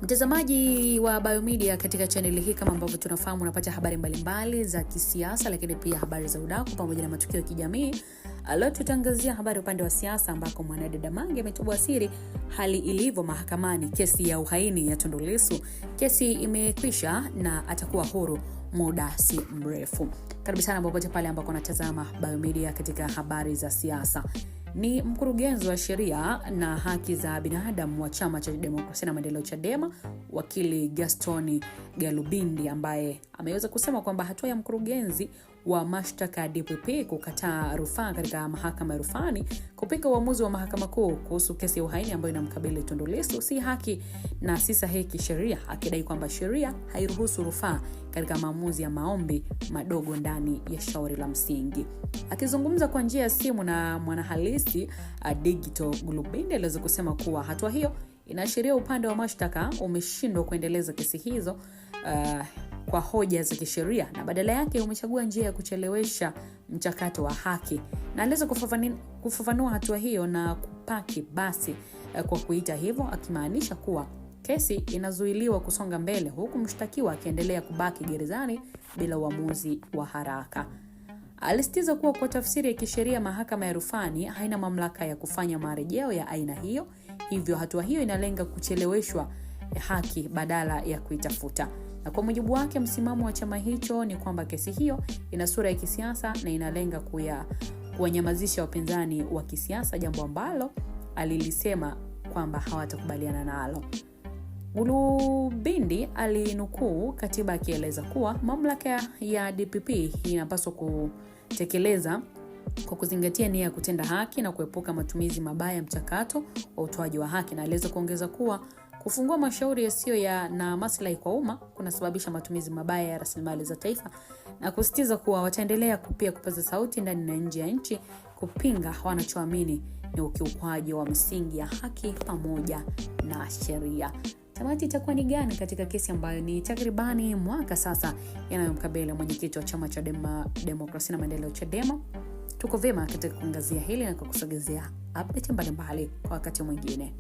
Mtazamaji wa Biomedia, katika channel hii kama ambavyo tunafahamu unapata habari mbalimbali za kisiasa, lakini pia habari za udaku pamoja na matukio ya kijamii. Leo tutangazia habari upande wa siasa ambako mwanadada Mange ametubua siri hali ilivyo mahakamani kesi ya uhaini ya Tundu Lissu. Kesi imekwisha na atakuwa huru muda si mrefu. Karibu sana popote pale ambako unatazama Biomedia katika habari za siasa. Ni mkurugenzi wa sheria na haki za binadamu wa Chama cha Demokrasia na Maendeleo Chadema, wakili Gaston Galubindi, ambaye ameweza kusema kwamba hatua ya mkurugenzi wa mashtaka DPP kukataa rufaa katika mahakama ya rufani kupinga uamuzi wa mahakama kuu kuhusu kesi ya uhaini ambayo inamkabili Tundu Lissu si haki na si sahihi kisheria, akidai kwamba sheria hairuhusu rufaa katika maamuzi ya maombi madogo ndani ya shauri la msingi. Akizungumza kwa njia ya simu na mwanahalisi Digital, Galubindi aliweza kusema kuwa hatua hiyo inaashiria upande wa mashtaka umeshindwa kuendeleza kesi hizo kwa hoja za kisheria na badala yake umechagua njia ya kuchelewesha mchakato wa haki. Na aliweza kufafanua hatua hiyo na kupaki basi kwa kuita hivyo, akimaanisha kuwa kesi inazuiliwa kusonga mbele huku mshtakiwa akiendelea kubaki gerezani bila uamuzi wa haraka. Alisitiza kuwa kwa tafsiri ya kisheria mahakama ya rufani haina mamlaka ya kufanya marejeo ya aina hiyo, hivyo hatua hiyo inalenga kucheleweshwa haki badala ya kuitafuta. Na kwa mujibu wake, msimamo wa chama hicho ni kwamba kesi hiyo ina sura ya kisiasa na inalenga kuwanyamazisha wapinzani wa kisiasa, jambo ambalo alilisema kwamba hawatakubaliana nalo. Galubindi alinukuu katiba akieleza kuwa mamlaka ya DPP inapaswa kutekeleza kwa kuzingatia nia ya kutenda haki na kuepuka matumizi mabaya ya mchakato wa utoaji wa haki, na aliweza kuongeza kuwa kufungua mashauri yasiyo na maslahi kwa umma kunasababisha matumizi mabaya ya rasilimali za taifa, na kusisitiza kuwa wataendelea kupaza sauti ndani na nje ya nchi kupinga wanachoamini ni ukiukwaji wa misingi ya haki pamoja na sheria. Tamati itakuwa ni gani katika kesi ambayo ni takribani mwaka sasa yanayomkabili mwenyekiti wa Chama cha Demokrasia na Maendeleo Chadema? Tuko vyema katika kuangazia hili na kukusogezea update mbalimbali kwa wakati mwingine.